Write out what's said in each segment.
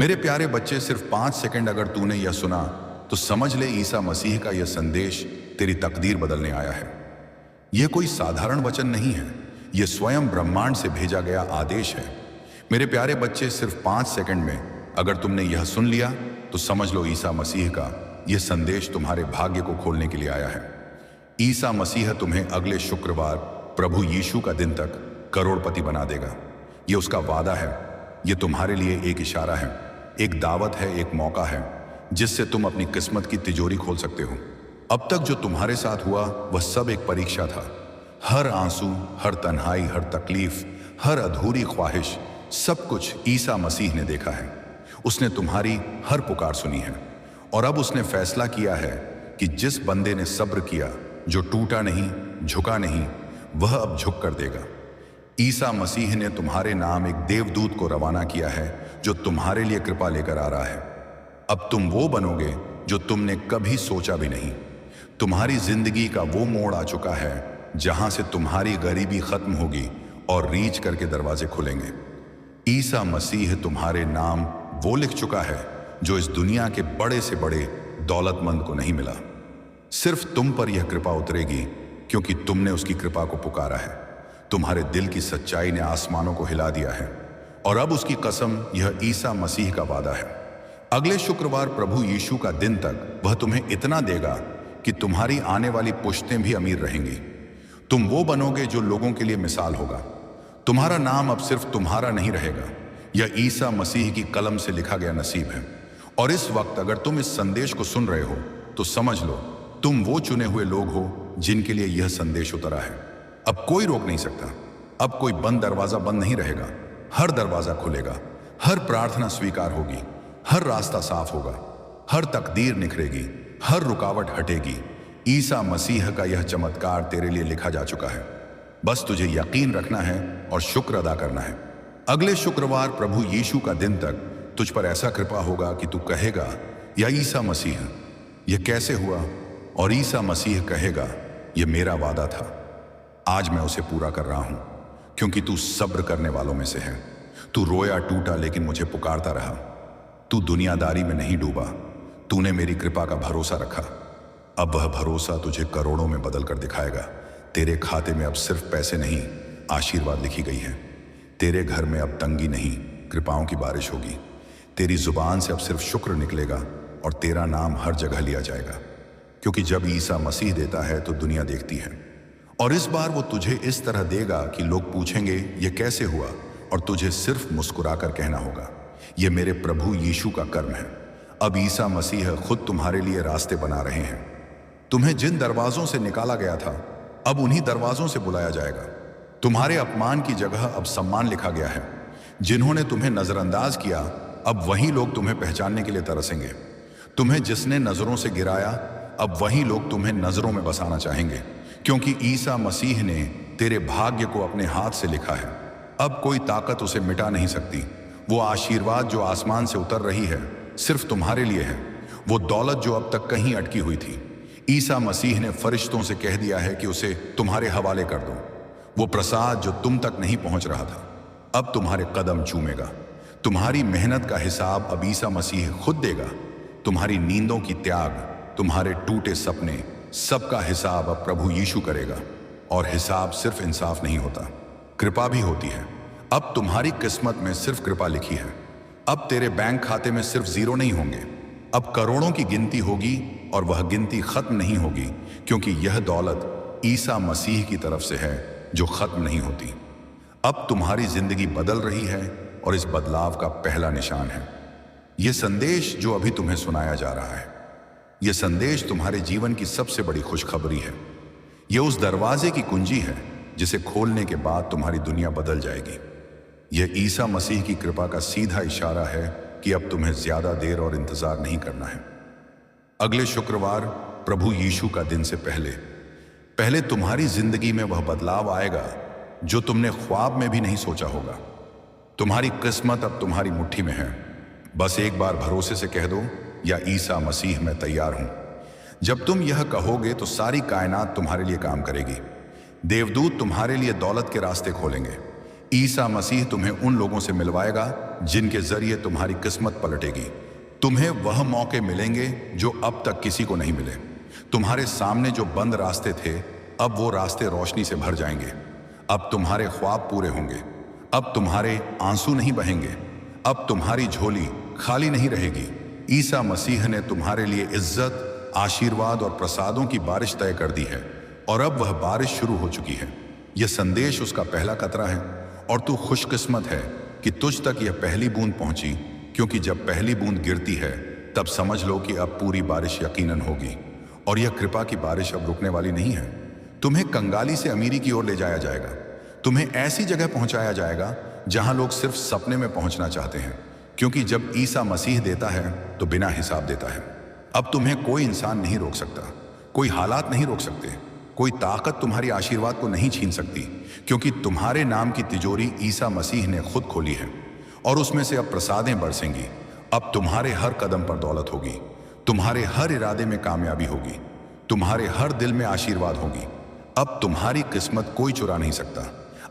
मेरे प्यारे बच्चे, सिर्फ 5 सेकंड अगर तूने यह सुना तो समझ ले ईसा मसीह का यह संदेश तेरी तकदीर बदलने आया है। यह कोई साधारण वचन नहीं है, यह स्वयं ब्रह्मांड से भेजा गया आदेश है। मेरे प्यारे बच्चे, सिर्फ 5 सेकंड में अगर तुमने यह सुन लिया तो समझ लो ईसा मसीह का यह संदेश तुम्हारे भाग्य को खोलने के लिए आया है। ईसा मसीह तुम्हें अगले शुक्रवार प्रभु यीशु का दिन तक करोड़पति बना देगा। यह उसका वादा है। यह तुम्हारे लिए एक इशारा है, एक दावत है, एक मौका है जिससे तुम अपनी किस्मत की तिजोरी खोल सकते हो। अब तक जो तुम्हारे साथ हुआ वह सब एक परीक्षा था। हर आंसू, हर तन्हाई, हर तकलीफ, हर अधूरी ख्वाहिश, सब कुछ ईसा मसीह ने देखा है। उसने तुम्हारी हर पुकार सुनी है और अब उसने फैसला किया है कि जिस बंदे ने सब्र किया, जो टूटा नहीं, झुका नहीं, वह अब झुक कर देगा। ईसा मसीह ने तुम्हारे नाम एक देवदूत को रवाना किया है जो तुम्हारे लिए कृपा लेकर आ रहा है। अब तुम वो बनोगे जो तुमने कभी सोचा भी नहीं। तुम्हारी जिंदगी का वो मोड़ आ चुका है जहां से तुम्हारी गरीबी खत्म होगी और रीच करके दरवाजे खुलेंगे। ईसा मसीह तुम्हारे नाम वो लिख चुका है जो इस दुनिया के बड़े से बड़े दौलतमंद को नहीं मिला। सिर्फ तुम पर यह कृपा उतरेगी क्योंकि तुमने उसकी कृपा को पुकारा है। तुम्हारे दिल की सच्चाई ने आसमानों को हिला दिया है और अब उसकी कसम यह ईसा मसीह का वादा है। अगले शुक्रवार प्रभु यीशु का दिन तक वह तुम्हें इतना देगा कि तुम्हारी आने वाली पुश्तें भी अमीर रहेंगी। तुम वो बनोगे जो लोगों के लिए मिसाल होगा। तुम्हारा नाम अब सिर्फ तुम्हारा नहीं रहेगा, यह ईसा मसीह की कलम से लिखा गया नसीब है। और इस वक्त अगर तुम इस संदेश को सुन रहे हो तो समझ लो तुम वो चुने हुए लोग हो जिनके लिए यह संदेश उतरा है। अब कोई रोक नहीं सकता। अब कोई बंद दरवाजा बंद नहीं रहेगा। हर दरवाजा खुलेगा, हर प्रार्थना स्वीकार होगी, हर रास्ता साफ होगा, हर तकदीर निखरेगी, हर रुकावट हटेगी। ईसा मसीह का यह चमत्कार तेरे लिए लिखा जा चुका है। बस तुझे यकीन रखना है और शुक्र अदा करना है। अगले शुक्रवार प्रभु यीशु का दिन तक तुझ पर ऐसा कृपा होगा कि तू कहेगा, या ईसा मसीह यह कैसे हुआ? और ईसा मसीह कहेगा, यह मेरा वादा था, आज मैं उसे पूरा कर रहा हूं क्योंकि तू सब्र करने वालों में से है। तू रोया टूटा लेकिन मुझे पुकारता रहा। तू दुनियादारी में नहीं डूबा, तूने मेरी कृपा का भरोसा रखा। अब वह भरोसा तुझे करोड़ों में बदल कर दिखाएगा। तेरे खाते में अब सिर्फ पैसे नहीं, आशीर्वाद लिखी गई है। तेरे घर में अब तंगी नहीं, कृपाओं की बारिश होगी। तेरी जुबान से अब सिर्फ शुक्र निकलेगा और तेरा नाम हर जगह लिया जाएगा, क्योंकि जब ईसा मसीह देता है तो दुनिया देखती है। और इस बार वो तुझे इस तरह देगा कि लोग पूछेंगे ये कैसे हुआ, और तुझे सिर्फ मुस्कुराकर कहना होगा, ये मेरे प्रभु यीशु का कर्म है। अब ईसा मसीह खुद तुम्हारे लिए रास्ते बना रहे हैं। तुम्हें जिन दरवाजों से निकाला गया था अब उन्हीं दरवाजों से बुलाया जाएगा। तुम्हारे अपमान की जगह अब सम्मान लिखा गया है। जिन्होंने तुम्हें नजरअंदाज किया अब वही लोग तुम्हें पहचानने के लिए तरसेंगे। तुम्हें जिसने नजरों से गिराया अब वही लोग तुम्हें नजरों में बसाना चाहेंगे, क्योंकि ईसा मसीह ने तेरे भाग्य को अपने हाथ से लिखा है। अब कोई ताकत उसे मिटा नहीं सकती। वो आशीर्वाद जो आसमान से उतर रही है सिर्फ तुम्हारे लिए है। वो दौलत जो अब तक कहीं अटकी हुई थी, ईसा मसीह ने फरिश्तों से कह दिया है कि उसे तुम्हारे हवाले कर दो। वो प्रसाद जो तुम तक नहीं पहुंच रहा था अब तुम्हारे कदम चूमेगा। तुम्हारी मेहनत का हिसाब अब ईसा मसीह खुद देगा। तुम्हारी नींदों की त्याग, तुम्हारे टूटे सपने, सबका हिसाब अब प्रभु यीशु करेगा। और हिसाब सिर्फ इंसाफ नहीं होता, कृपा भी होती है। अब तुम्हारी किस्मत में सिर्फ कृपा लिखी है। अब तेरे बैंक खाते में सिर्फ जीरो नहीं होंगे, अब करोड़ों की गिनती होगी और वह गिनती खत्म नहीं होगी, क्योंकि यह दौलत ईसा मसीह की तरफ से है जो खत्म नहीं होती। अब तुम्हारी जिंदगी बदल रही है और इस बदलाव का पहला निशान है यह संदेश जो अभी तुम्हें सुनाया जा रहा है। यह संदेश तुम्हारे जीवन की सबसे बड़ी खुशखबरी है। यह उस दरवाजे की कुंजी है जिसे खोलने के बाद तुम्हारी दुनिया बदल जाएगी। यह ईसा मसीह की कृपा का सीधा इशारा है कि अब तुम्हें ज्यादा देर और इंतजार नहीं करना है। अगले शुक्रवार प्रभु यीशु का दिन से पहले तुम्हारी जिंदगी में वह बदलाव आएगा जो तुमने ख्वाब में भी नहीं सोचा होगा। तुम्हारी किस्मत अब तुम्हारी मुट्ठी में है। बस एक बार भरोसे से कह दो, या ईसा मसीह मैं तैयार हूं। जब तुम यह कहोगे तो सारी कायनात तुम्हारे लिए काम करेगी। देवदूत तुम्हारे लिए दौलत के रास्ते खोलेंगे। ईसा मसीह तुम्हें उन लोगों से मिलवाएगा जिनके जरिए तुम्हारी किस्मत पलटेगी। तुम्हें वह मौके मिलेंगे जो अब तक किसी को नहीं मिले। तुम्हारे सामने जो बंद रास्ते थे, अब वो रास्ते रोशनी से भर जाएंगे। अब तुम्हारे ख्वाब पूरे होंगे। अब तुम्हारे आंसू नहीं बहेंगे। अब तुम्हारी झोली खाली नहीं रहेगी। ईसा मसीह ने तुम्हारे लिए इज्जत, आशीर्वाद और प्रसादों की बारिश तय कर दी है और अब वह बारिश शुरू हो चुकी है। यह संदेश उसका पहला कतरा है और तू खुशकिस्मत है कि तुझ तक यह पहली बूंद पहुंची, क्योंकि जब पहली बूंद गिरती है तब समझ लो कि अब पूरी बारिश यकीनन होगी। और यह कृपा की बारिश अब रुकने वाली नहीं है। तुम्हें कंगाली से अमीरी की ओर ले जाया जाएगा। तुम्हें ऐसी जगह पहुंचाया जाएगा जहां लोग सिर्फ सपने में पहुंचना चाहते हैं, क्योंकि जब ईसा मसीह देता है तो बिना हिसाब देता है। अब तुम्हें कोई इंसान नहीं रोक सकता, कोई हालात नहीं रोक सकते, कोई ताकत तुम्हारी आशीर्वाद को नहीं छीन सकती, क्योंकि तुम्हारे नाम की तिजोरी ईसा मसीह ने खुद खोली है और उसमें से अब प्रसादें बरसेंगी। अब तुम्हारे हर कदम पर दौलत होगी, तुम्हारे हर इरादे में कामयाबी होगी, तुम्हारे हर दिल में आशीर्वाद होगी। अब तुम्हारी किस्मत कोई चुरा नहीं सकता।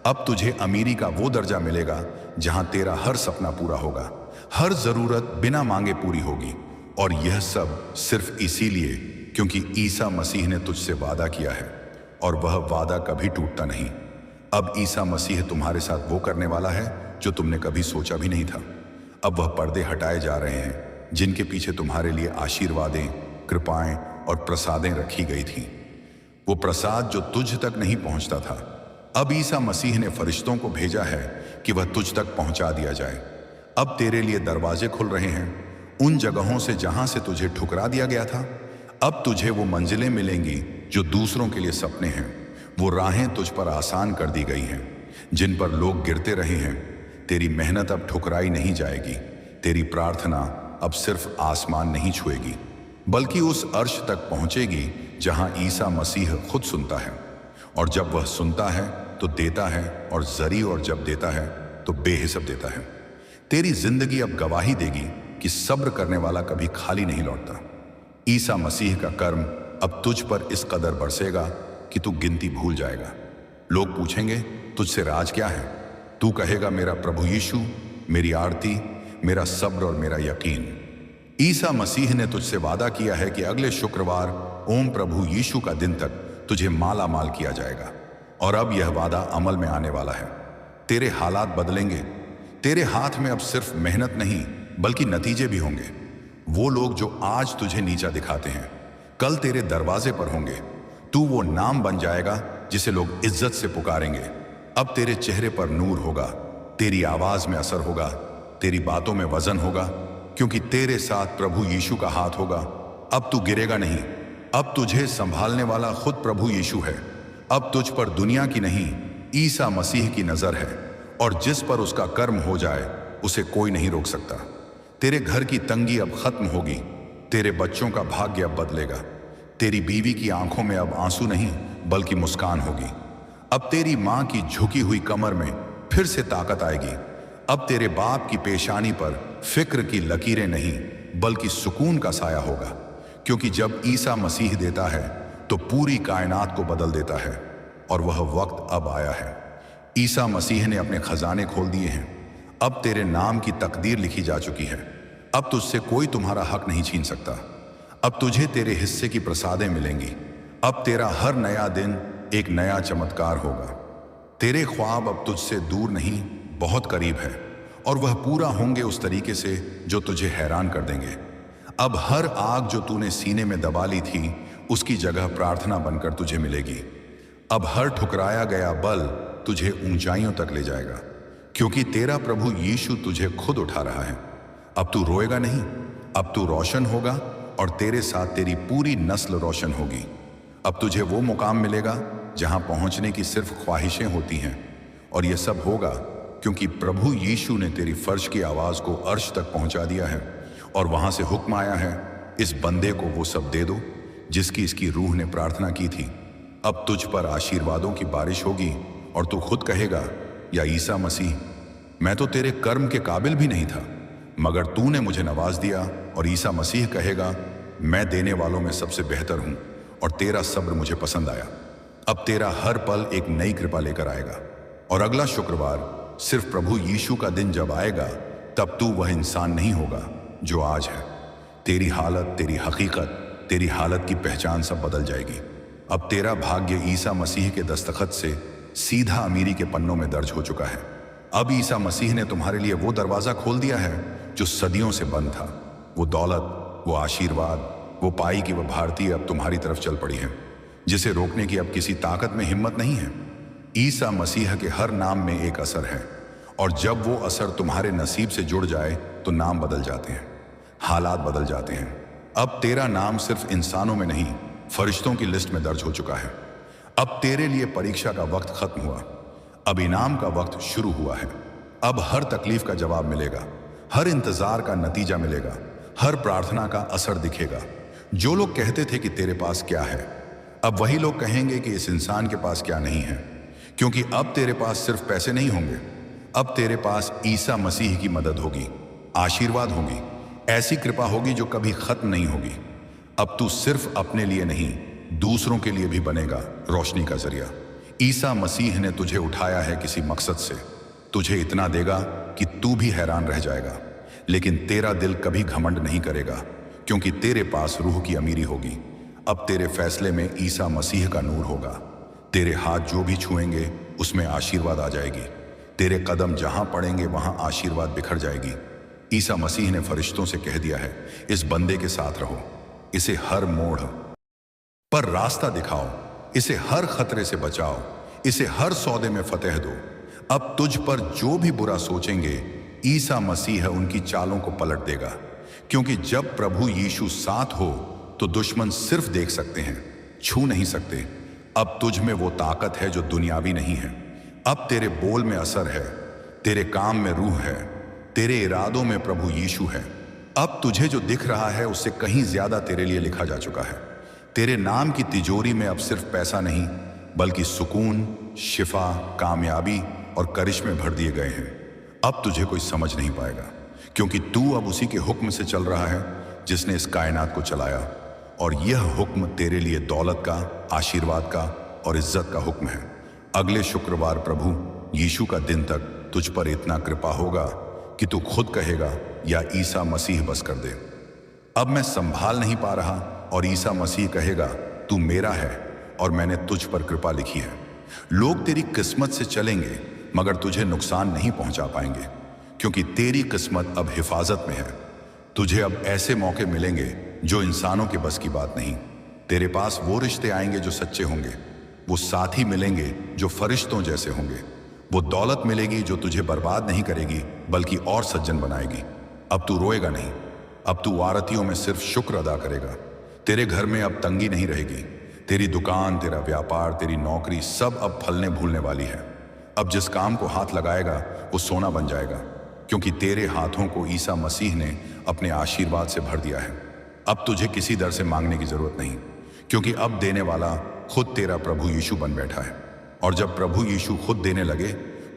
अब तुझे अमीरी का वो दर्जा मिलेगा जहां तेरा हर सपना पूरा होगा, हर जरूरत बिना मांगे पूरी होगी। और यह सब सिर्फ इसीलिए क्योंकि ईसा मसीह ने तुझसे वादा किया है और वह वादा कभी टूटता नहीं। अब ईसा मसीह तुम्हारे साथ वो करने वाला है जो तुमने कभी सोचा भी नहीं था। अब वह पर्दे हटाए जा रहे हैं जिनके पीछे तुम्हारे लिए आशीर्वादें, कृपाएं और प्रसादें रखी गई थी। वो प्रसाद जो तुझ तक नहीं पहुंचता था, अब ईसा मसीह ने फरिश्तों को भेजा है कि वह तुझ तक पहुंचा दिया जाए। अब तेरे लिए दरवाजे खुल रहे हैं उन जगहों से जहां से तुझे ठुकरा दिया गया था। अब तुझे वो मंजिलें मिलेंगी जो दूसरों के लिए सपने हैं। वो राहें तुझ पर आसान कर दी गई हैं जिन पर लोग गिरते रहे हैं। तेरी मेहनत अब ठुकराई नहीं जाएगी। तेरी प्रार्थना अब सिर्फ आसमान नहीं छुएगी, बल्कि उस अर्श तक पहुंचेगी जहां ईसा मसीह खुद सुनता है। और जब वह सुनता है तो देता है, और जरी और जब देता है तो बेहिसाब देता है। तेरी जिंदगी अब गवाही देगी कि सब्र करने वाला कभी खाली नहीं लौटता। ईसा मसीह का कर्म अब तुझ पर इस कदर बरसेगा कि तू गिनती भूल जाएगा। लोग पूछेंगे तुझसे राज क्या है? तू कहेगा मेरा प्रभु यीशु, मेरी आरती, मेरा सब्र और मेरा यकीन। ईसा मसीह ने तुझसे वादा किया है कि अगले शुक्रवार ओम प्रभु यीशु का दिन तक तुझे माला माल किया जाएगा। और अब यह वादा अमल में आने वाला है। तेरे हालात बदलेंगे। तेरे हाथ में अब सिर्फ मेहनत नहीं बल्कि नतीजे भी होंगे। वो लोग जो आज तुझे नीचा दिखाते हैं, कल तेरे दरवाजे पर होंगे। तू वो नाम बन जाएगा जिसे लोग इज्जत से पुकारेंगे। अब तेरे चेहरे पर नूर होगा, तेरी आवाज में असर होगा, तेरी बातों में वजन होगा, क्योंकि तेरे साथ प्रभु यीशु का हाथ होगा। अब तू गिरेगा नहीं। अब तुझे संभालने वाला खुद प्रभु यीशु है। अब तुझ पर दुनिया की नहीं, ईसा मसीह की नजर है, और जिस पर उसका कर्म हो जाए उसे कोई नहीं रोक सकता। तेरे घर की तंगी अब खत्म होगी। तेरे बच्चों का भाग्य अब बदलेगा। तेरी बीवी की आंखों में अब आंसू नहीं बल्कि मुस्कान होगी। अब तेरी मां की झुकी हुई कमर में फिर से ताकत आएगी। अब तेरे बाप की पेशानी पर फिक्र की लकीरें नहीं बल्कि सुकून का साया होगा, क्योंकि जब ईसा मसीह देता है तो पूरी कायनात को बदल देता है। और वह वक्त अब आया है। ईसा मसीह ने अपने खजाने खोल दिए हैं। अब तेरे नाम की तकदीर लिखी जा चुकी है। अब तुझसे कोई तुम्हारा हक नहीं छीन सकता। अब तुझे तेरे हिस्से की प्रसादें मिलेंगी। अब तेरा हर नया दिन एक नया चमत्कार होगा। तेरे ख्वाब अब तुझसे दूर नहीं, बहुत करीब है, और वह पूरा होंगे उस तरीके से जो तुझे हैरान कर देंगे। अब हर आग जो तूने सीने में दबा ली थी, उसकी जगह प्रार्थना बनकर तुझे मिलेगी। अब हर ठुकराया गया बल तुझे ऊंचाइयों तक ले जाएगा, क्योंकि तेरा प्रभु यीशु तुझे खुद उठा रहा है। अब तू रोएगा नहीं, अब तू रोशन होगा, और तेरे साथ तेरी पूरी नस्ल रोशन होगी। अब तुझे वो मुकाम मिलेगा जहां पहुंचने की सिर्फ ख्वाहिशें होती हैं, और यह सब होगा क्योंकि प्रभु यीशु ने तेरी फर्श की आवाज को अर्श तक पहुंचा दिया है, और वहां से हुक्म आया है, इस बंदे को वो सब दे दो जिसकी इसकी रूह ने प्रार्थना की थी। अब तुझ पर आशीर्वादों की बारिश होगी, और तू खुद कहेगा, या ईसा मसीह, मैं तो तेरे कर्म के काबिल भी नहीं था, मगर तूने मुझे नवाज दिया। और ईसा मसीह कहेगा, मैं देने वालों में सबसे बेहतर हूं, और तेरा सब्र मुझे पसंद आया। अब तेरा हर पल एक नई कृपा लेकर आएगा, और अगला शुक्रवार सिर्फ प्रभु यीशु का दिन जब आएगा तब तू वह इंसान नहीं होगा जो आज है। तेरी हालत, तेरी हकीकत, तेरी हालत की पहचान सब बदल जाएगी। अब तेरा भाग्य ईसा मसीह के दस्तखत से सीधा अमीरी के पन्नों में दर्ज हो चुका है। अब ईसा मसीह ने तुम्हारे लिए वो दरवाजा खोल दिया है जो सदियों से बंद था। वो दौलत, वो आशीर्वाद, वो पाई कि वह भारतीय अब तुम्हारी तरफ चल पड़ी है, जिसे रोकने की अब किसी ताकत में हिम्मत नहीं है। ईसा मसीह के हर नाम में एक असर है, और जब वो असर तुम्हारे नसीब से जुड़ जाए तो नाम बदल जाते हैं, हालात बदल जाते हैं। अब तेरा नाम सिर्फ इंसानों में नहीं, फरिश्तों की लिस्ट में दर्ज हो चुका है। अब तेरे लिए परीक्षा का वक्त खत्म हुआ, अब इनाम का वक्त शुरू हुआ है। अब हर तकलीफ का जवाब मिलेगा, हर इंतजार का नतीजा मिलेगा, हर प्रार्थना का असर दिखेगा। जो लोग कहते थे कि तेरे पास क्या है, अब वही लोग कहेंगे कि इस इंसान के पास क्या नहीं है। क्योंकि अब तेरे पास सिर्फ पैसे नहीं होंगे, अब तेरे पास ईसा मसीह की मदद होगी, आशीर्वाद होगी, ऐसी कृपा होगी जो कभी खत्म नहीं होगी। अब तू सिर्फ अपने लिए नहीं, दूसरों के लिए भी बनेगा रोशनी का जरिया। ईसा मसीह ने तुझे उठाया है किसी मकसद से, तुझे इतना देगा कि तू भी हैरान रह जाएगा। लेकिन तेरा दिल कभी घमंड नहीं करेगा, क्योंकि तेरे पास रूह की अमीरी होगी। अब तेरे फैसले में ईसा मसीह का नूर होगा। तेरे हाथ जो भी छुएंगे उसमें आशीर्वाद आ जाएगी। तेरे कदम जहां पड़ेंगे वहां आशीर्वाद बिखर जाएगी। ईसा मसीह ने फरिश्तों से कह दिया है, इस बंदे के साथ रहो, इसे हर मोड़ पर रास्ता दिखाओ, इसे हर खतरे से बचाओ, इसे हर सौदे में फतेह दो। अब तुझ पर जो भी बुरा सोचेंगे, ईसा मसीह उनकी चालों को पलट देगा। क्योंकि जब प्रभु यीशु साथ हो तो दुश्मन सिर्फ देख सकते हैं, छू नहीं सकते। अब तुझ में वो ताकत है जो दुनियावी नहीं है। अब तेरे बोल में असर है, तेरे काम में रूह है, तेरे इरादों में प्रभु यीशु है। अब तुझे जो दिख रहा है उससे कहीं ज्यादा तेरे लिए लिखा जा चुका है। तेरे नाम की तिजोरी में अब सिर्फ पैसा नहीं, बल्कि सुकून, शिफा, कामयाबी और करिश्मे भर दिए गए हैं। अब तुझे कोई समझ नहीं पाएगा, क्योंकि तू अब उसी के हुक्म से चल रहा है जिसने इस कायनात को चलाया। और यह हुक्म तेरे लिए दौलत का, आशीर्वाद का और इज्जत का हुक्म है। अगले शुक्रवार प्रभु यीशु का दिन तक तुझ पर इतना कृपा होगा कि तू खुद कहेगा, या ईसा मसीह बस कर दे, अब मैं संभाल नहीं पा रहा। और ईसा मसीह कहेगा, तू मेरा है और मैंने तुझ पर कृपा लिखी है। लोग तेरी किस्मत से चलेंगे मगर तुझे नुकसान नहीं पहुंचा पाएंगे, क्योंकि तेरी किस्मत अब हिफाजत में है। तुझे अब ऐसे मौके मिलेंगे जो इंसानों के बस की बात नहीं। तेरे पास वो रिश्ते आएंगे जो सच्चे होंगे, वो साथी मिलेंगे जो फरिश्तों जैसे होंगे, वो दौलत मिलेगी जो तुझे बर्बाद नहीं करेगी बल्कि और सज्जन बनाएगी। अब तू रोएगा नहीं, अब तू आरतियों में सिर्फ शुक्र अदा करेगा। तेरे घर में अब तंगी नहीं रहेगी। तेरी दुकान, तेरा व्यापार, तेरी नौकरी सब अब फलने भूलने वाली है। अब जिस काम को हाथ लगाएगा वो सोना बन जाएगा, क्योंकि तेरे हाथों को ईसा मसीह ने अपने आशीर्वाद से भर दिया है। अब तुझे किसी दर से मांगने की जरूरत नहीं, क्योंकि अब देने वाला खुद तेरा प्रभु यीशु बन बैठा है। और जब प्रभु यीशु खुद देने लगे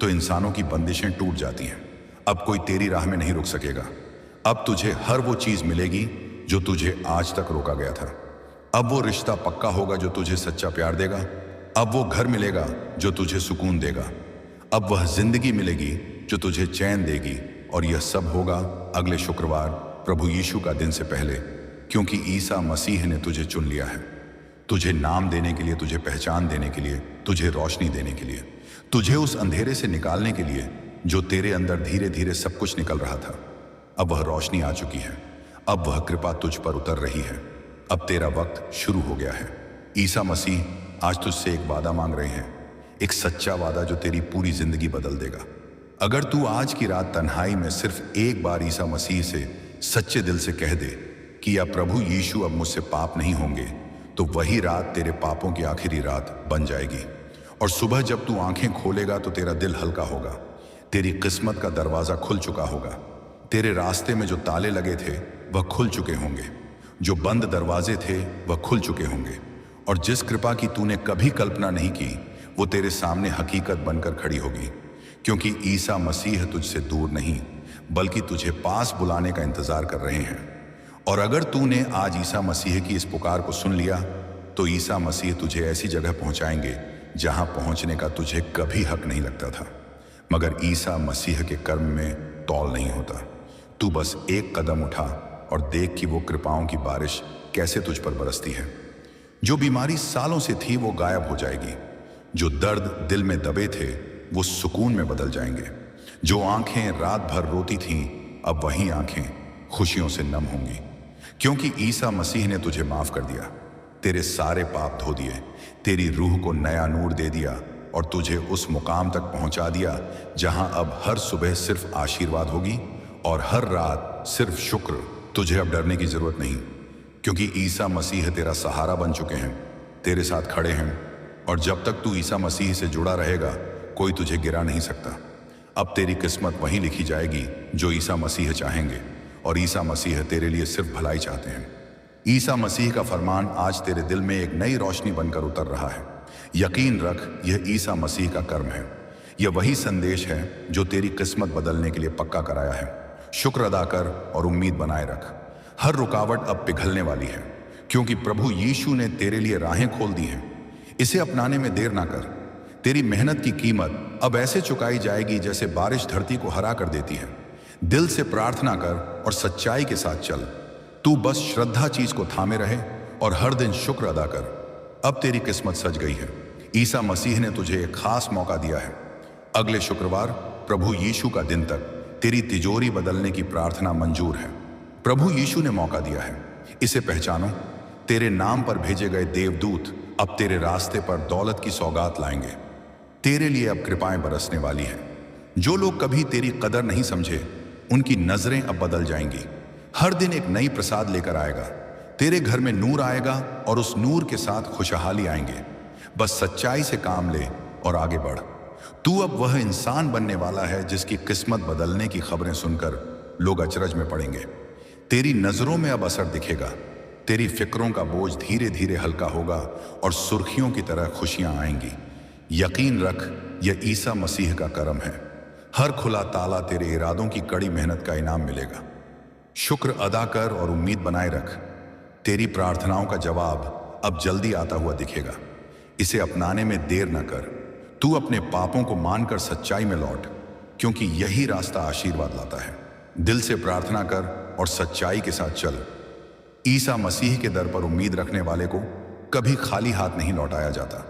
तो इंसानों की बंदिशें टूट जाती हैं। अब कोई तेरी राह में नहीं रुक सकेगा। अब तुझे हर वो चीज मिलेगी जो तुझे आज तक रोका गया था। अब वो रिश्ता पक्का होगा जो तुझे सच्चा प्यार देगा। अब वो घर मिलेगा जो तुझे सुकून देगा। अब वह जिंदगी मिलेगी जो तुझे चैन देगी। और यह सब होगा अगले शुक्रवार प्रभु यीशु का दिन से पहले, क्योंकि ईसा मसीह ने तुझे चुन लिया है। तुझे नाम देने के लिए, तुझे पहचान देने के लिए, तुझे रोशनी देने के लिए, तुझे उस अंधेरे से निकालने के लिए जो तेरे अंदर धीरे धीरे सब कुछ निकल रहा था। अब वह रोशनी आ चुकी है। अब वह कृपा तुझ पर उतर रही है। अब तेरा वक्त शुरू हो गया है। ईसा मसीह आज तुझसे एक वादा मांग रहे हैं, एक सच्चा वादा जो तेरी पूरी जिंदगी बदल देगा। अगर तू आज की रात तन्हाई में सिर्फ एक बार ईसा मसीह से सच्चे दिल से कह दे कि या प्रभु यीशु अब मुझसे पाप नहीं होंगे, तो वही रात तेरे पापों की आखिरी रात बन जाएगी। और सुबह जब तू आंखें खोलेगा तो तेरा दिल हल्का होगा, तेरी किस्मत का दरवाजा खुल चुका होगा। तेरे रास्ते में जो ताले लगे थे वह खुल चुके होंगे, जो बंद दरवाजे थे वह खुल चुके होंगे। और जिस कृपा की तूने कभी कल्पना नहीं की वो तेरे सामने हकीकत बनकर खड़ी होगी, क्योंकि ईसा मसीह तुझसे दूर नहीं बल्कि तुझे पास बुलाने का इंतजार कर रहे हैं। और अगर तूने आज ईसा मसीह की इस पुकार को सुन लिया तो ईसा मसीह तुझे ऐसी जगह पहुंचाएंगे जहां पहुंचने का तुझे कभी हक नहीं लगता था। मगर ईसा मसीह के कर्म में तौल नहीं होता। तू बस एक कदम उठा और देख कि वो कृपाओं की बारिश कैसे तुझ पर बरसती है। जो बीमारी सालों से थी वो गायब हो जाएगी। जो दर्द दिल में दबे थे वो सुकून में बदल जाएंगे। जो आंखें रात भर रोती थीं अब वही आंखें खुशियों से नम होंगी, क्योंकि ईसा मसीह ने तुझे माफ कर दिया, तेरे सारे पाप धो दिए, तेरी रूह को नया नूर दे दिया और तुझे उस मुकाम तक पहुंचा दिया जहां अब हर सुबह सिर्फ आशीर्वाद होगी और हर रात सिर्फ शुक्र। तुझे अब डरने की जरूरत नहीं, क्योंकि ईसा मसीह तेरा सहारा बन चुके हैं, तेरे साथ खड़े हैं। और जब तक तू ईसा मसीह से जुड़ा रहेगा कोई तुझे गिरा नहीं सकता। अब तेरी किस्मत वहीं लिखी जाएगी जो ईसा मसीह चाहेंगे, और ईसा मसीह तेरे लिए सिर्फ भलाई चाहते हैं। ईसा मसीह का फरमान आज तेरे दिल में एक नई रोशनी बनकर उतर रहा है। यकीन रख, यह ईसा मसीह का कर्म है। यह वही संदेश है जो तेरी किस्मत बदलने के लिए पक्का कराया है। शुक्र अदा कर और उम्मीद बनाए रख। हर रुकावट अब पिघलने वाली है, क्योंकि प्रभु यीशु ने तेरे लिए राहें खोल दी हैं। इसे अपनाने में देर ना कर। तेरी मेहनत की कीमत अब ऐसे चुकाई जाएगी जैसे बारिश धरती को हरा कर देती है। दिल से प्रार्थना कर और सच्चाई के साथ चल। तू बस श्रद्धा चीज को थामे रहे और हर दिन शुक्र अदा कर। अब तेरी किस्मत सज गई है। ईसा मसीह ने तुझे एक खास मौका दिया है। अगले शुक्रवार प्रभु यीशु का दिन तक तेरी तिजोरी बदलने की प्रार्थना मंजूर है। प्रभु यीशु ने मौका दिया है, इसे पहचानो। तेरे नाम पर भेजे गए देवदूत अब तेरे रास्ते पर दौलत की सौगात लाएंगे। तेरे लिए अब कृपाएं बरसने वाली हैं। जो लोग कभी तेरी कदर नहीं समझे उनकी नजरें अब बदल जाएंगी। हर दिन एक नई प्रसाद लेकर आएगा। तेरे घर में नूर आएगा और उस नूर के साथ खुशहाली आएंगे। बस सच्चाई से काम ले और आगे बढ़। तू अब वह इंसान बनने वाला है जिसकी किस्मत बदलने की खबरें सुनकर लोग अचरज में पड़ेंगे। तेरी नजरों में अब असर दिखेगा। तेरी फिक्रों का बोझ धीरे धीरे हल्का होगा और सुर्खियों की तरह खुशियां आएंगी। यकीन रख, यह ईसा मसीह का कर्म है। हर खुला ताला तेरे इरादों की कड़ी मेहनत का इनाम मिलेगा। शुक्र अदा कर और उम्मीद बनाए रख। तेरी प्रार्थनाओं का जवाब अब जल्दी आता हुआ दिखेगा। इसे अपनाने में देर न कर। तू अपने पापों को मानकर सच्चाई में लौट, क्योंकि यही रास्ता आशीर्वाद लाता है। दिल से प्रार्थना कर और सच्चाई के साथ चल। ईसा मसीह के दर पर उम्मीद रखने वाले को कभी खाली हाथ नहीं लौटाया जाता।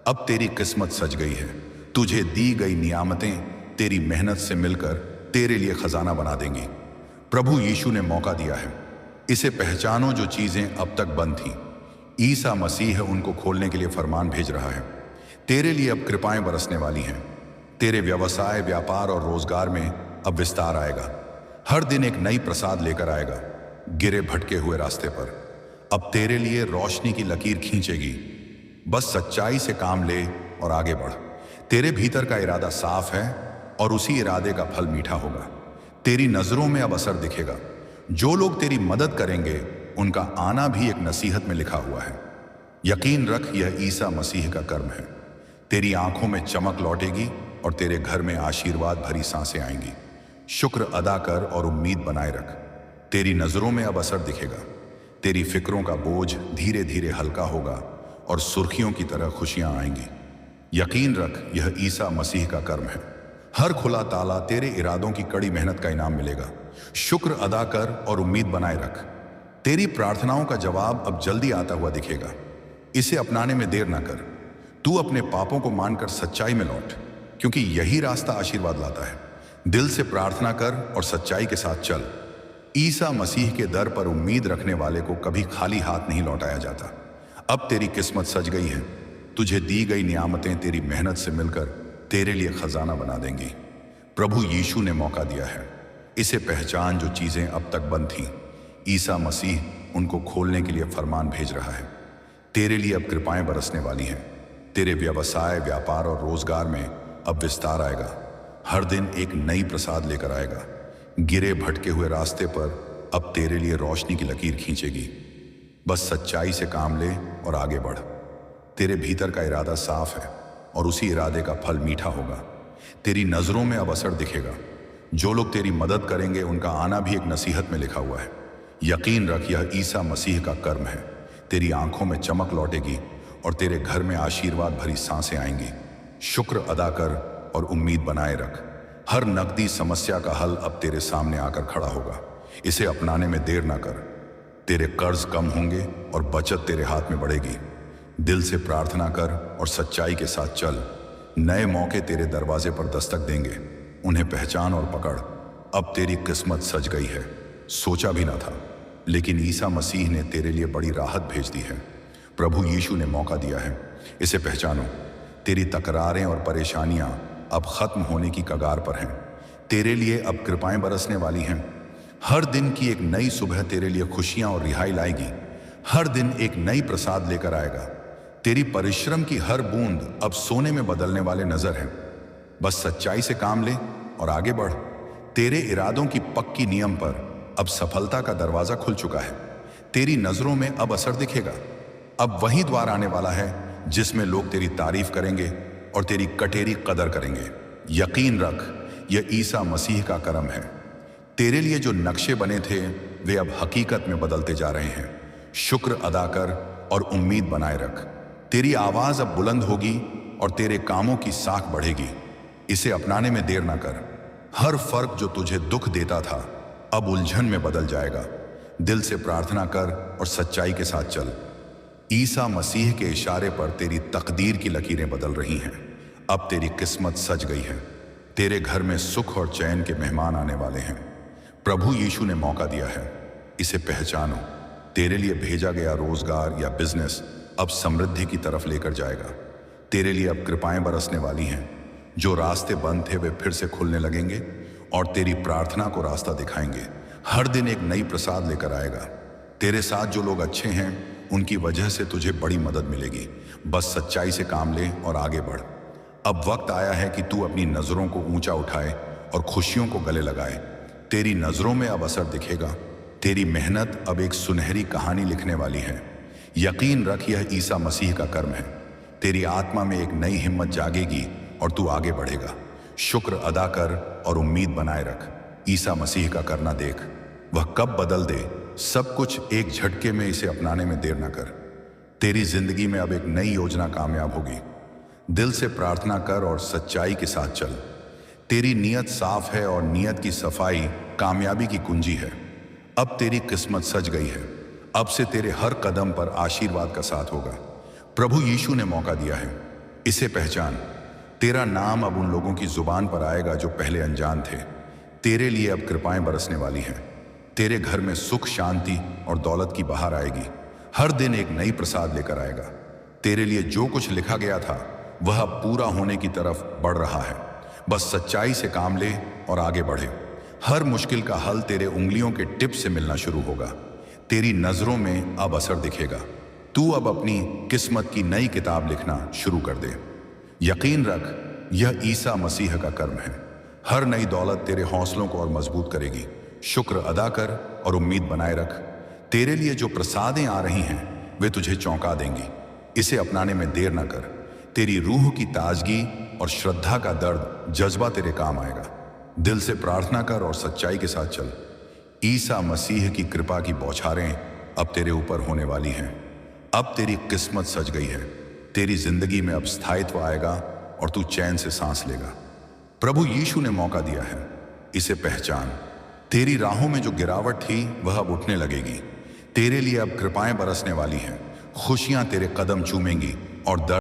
अब तेरी किस्मत सज गई है। तुझे दी गई नियामतें तेरी मेहनत से मिलकर तेरे लिए खजाना बना देंगी। प्रभु यीशु ने मौका दिया है, इसे पहचानो। जो चीजें अब तक बंद थीं, ईसा मसीह उनको खोलने के लिए फरमान भेज रहा है। तेरे लिए अब कृपाएं बरसने वाली हैं। तेरे व्यवसाय, व्यापार और रोजगार में अब विस्तार आएगा। हर दिन एक नई प्रसाद लेकर आएगा। गिरे भटके हुए रास्ते पर अब तेरे लिए रोशनी की लकीर खींचेगी। बस सच्चाई से काम ले और आगे बढ़। तेरे भीतर का इरादा साफ है और उसी इरादे का फल मीठा होगा। तेरी नजरों में अब असर दिखेगा। जो लोग तेरी मदद करेंगे उनका आना भी एक नसीहत में लिखा हुआ है। यकीन रख, यह ईसा मसीह का कर्म है। तेरी आंखों में चमक लौटेगी और तेरे घर में आशीर्वाद भरी सांसें आएंगी। शुक्र अदा कर और उम्मीद बनाए रख। तेरी नजरों में अब असर दिखेगा। तेरी फिक्रों का बोझ धीरे धीरे हल्का होगा और सुर्खियों की तरह खुशियां आएंगी। यकीन रख, यह ईसा मसीह का कर्म है। हर खुला ताला तेरे इरादों की कड़ी मेहनत का इनाम मिलेगा। शुक्र अदा कर और उम्मीद बनाए रख। तेरी प्रार्थनाओं का जवाब अब जल्दी आता हुआ दिखेगा। इसे अपनाने में देर ना कर। तू अपने पापों को मानकर सच्चाई में लौट, क्योंकि यही रास्ता आशीर्वाद लाता है। दिल से प्रार्थना कर और सच्चाई के साथ चल। ईसा मसीह के दर पर उम्मीद रखने वाले को कभी खाली हाथ नहीं लौटाया जाता। अब तेरी किस्मत सज गई है। तुझे दी गई नियामतें तेरी मेहनत से मिलकर तेरे लिए खजाना बना देंगी। प्रभु यीशु ने मौका दिया है, इसे पहचान। जो चीजें अब तक बंद थीं, ईसा मसीह उनको खोलने के लिए फरमान भेज रहा है। तेरे लिए अब कृपाएं बरसने वाली हैं। तेरे व्यवसाय, व्यापार और रोजगार में अब विस्तार आएगा। हर दिन एक नई प्रसाद लेकर आएगा। गिरे भटके हुए रास्ते पर अब तेरे लिए रोशनी की लकीर खींचेगी। बस सच्चाई से काम ले और आगे बढ़। तेरे भीतर का इरादा साफ है और उसी इरादे का फल मीठा होगा। तेरी नजरों में अब असर दिखेगा। जो लोग तेरी मदद करेंगे उनका आना भी एक नसीहत में लिखा हुआ है। यकीन रख, यह ईसा मसीह का कर्म है। तेरी आंखों में चमक लौटेगी और तेरे घर में आशीर्वाद भरी सांसें आएंगी। शुक्र अदा कर और उम्मीद बनाए रख। हर नकदी समस्या का हल अब तेरे सामने आकर खड़ा होगा। इसे अपनाने में देर ना कर। तेरे कर्ज कम होंगे और बचत तेरे हाथ में बढ़ेगी। दिल से प्रार्थना कर और सच्चाई के साथ चल। नए मौके तेरे दरवाजे पर दस्तक देंगे। उन्हें पहचान और पकड़। अब तेरी किस्मत सज गई है। सोचा भी ना था, लेकिन ईसा मसीह ने तेरे लिए बड़ी राहत भेज दी है। प्रभु यीशु ने मौका दिया है। इसे पहचानो। तेरी तकरारें और परेशानियां अब खत्म होने की कगार पर हैं। तेरे लिए अब कृपाएं बरसने वाली हैं। हर दिन की एक नई सुबह तेरे लिए खुशियां और रिहाई लाएगी। हर दिन एक नई प्रसाद लेकर आएगा। तेरी परिश्रम की हर बूंद अब सोने में बदलने वाले नजर हैं। बस सच्चाई से काम ले और आगे बढ़। तेरे इरादों की पक्की नियम पर अब सफलता का दरवाजा खुल चुका है। तेरी नजरों में अब असर दिखेगा। अब वही द्वार आने वाला है जिसमें लोग तेरी तारीफ करेंगे और तेरी कटेरी कदर करेंगे। यकीन रख, यह ईसा मसीह का करम है। तेरे लिए जो नक्शे बने थे वे अब हकीकत में बदलते जा रहे हैं। शुक्र अदा कर और उम्मीद बनाए रख। तेरी आवाज अब बुलंद होगी और तेरे कामों की साख बढ़ेगी। इसे अपनाने में देर ना कर। हर फर्क जो तुझे दुख देता था अब उलझन में बदल जाएगा। दिल से प्रार्थना कर और सच्चाई के साथ चल। ईसा मसीह के इशारे पर तेरी तकदीर की लकीरें बदल रही हैं। अब तेरी किस्मत सज गई है। तेरे घर में सुख और चैन के मेहमान आने वाले हैं। प्रभु यीशु ने मौका दिया है। इसे पहचानो। तेरे लिए भेजा गया रोजगार या बिजनेस अब समृद्धि की तरफ लेकर जाएगा। तेरे लिए अब कृपाएं बरसने वाली हैं। जो रास्ते बंद थे वे फिर से खुलने लगेंगे और तेरी प्रार्थना को रास्ता दिखाएंगे। हर दिन एक नई प्रसाद लेकर आएगा। तेरे साथ जो लोग अच्छे हैं उनकी वजह से तुझे बड़ी मदद मिलेगी। बस सच्चाई से काम ले और आगे बढ़। अब वक्त आया है कि तू अपनी नजरों को ऊंचा उठाए और खुशियों को गले लगाए। तेरी नजरों में अब असर दिखेगा। तेरी मेहनत अब एक सुनहरी कहानी लिखने वाली है। यकीन रख, यह ईसा मसीह का कर्म है। तेरी आत्मा में एक नई हिम्मत जागेगी और तू आगे बढ़ेगा। शुक्र अदा कर और उम्मीद बनाए रख। ईसा मसीह का करना देख। वह कब बदल दे सब कुछ एक झटके में। इसे अपनाने में देर ना कर। तेरी जिंदगी में अब एक नई योजना कामयाब होगी। दिल से प्रार्थना कर और सच्चाई के साथ चल। तेरी नीयत साफ है और नीयत की सफाई कामयाबी की कुंजी है। अब तेरी किस्मत सज गई है। अब से तेरे हर कदम पर आशीर्वाद का साथ होगा। प्रभु यीशु ने मौका दिया है। इसे पहचान। तेरा नाम अब उन लोगों की जुबान पर आएगा जो पहले अनजान थे। तेरे लिए अब कृपाएं बरसने वाली हैं। तेरे घर में सुख, शांति और दौलत की बहार आएगी। हर दिन एक नई प्रसाद लेकर आएगा। तेरे लिए जो कुछ लिखा गया था वह अब पूरा होने की तरफ बढ़ रहा है। बस सच्चाई से काम ले और आगे बढ़े। हर मुश्किल का हल तेरे उंगलियों के टिप से मिलना शुरू होगा। तेरी नजरों में अब असर दिखेगा। तू अब अपनी किस्मत की नई किताब लिखना शुरू कर दे। यकीन रख, यह ईसा मसीह का कर्म है। हर नई दौलत तेरे हौसलों को और मजबूत करेगी। शुक्र अदा कर और उम्मीद बनाए रख। तेरे लिए जो प्रसादें आ रही हैं वे तुझे चौंका देंगी। इसे अपनाने में देर ना कर। तेरी रूह की ताजगी और श्रद्धा का दर्द जज्बा तेरे काम आएगा। दिल से प्रार्थना कर और सच्चाई के साथ चल। ईसा मसीह की कृपा की बौछारें अब तेरे ऊपर होने वाली हैं। अब तेरी किस्मत सज गई है। तेरी जिंदगी में अब स्थायित्व आएगा और तू चैन से सांस लेगा। प्रभु यीशु ने मौका दिया है। इसे पहचान। तेरी राहों में जो गिरावट थी वह अब उठने लगेगी। तेरे लिए अब कृपाएं बरसने वाली हैं। खुशियां तेरे कदम चूमेंगी और दर्द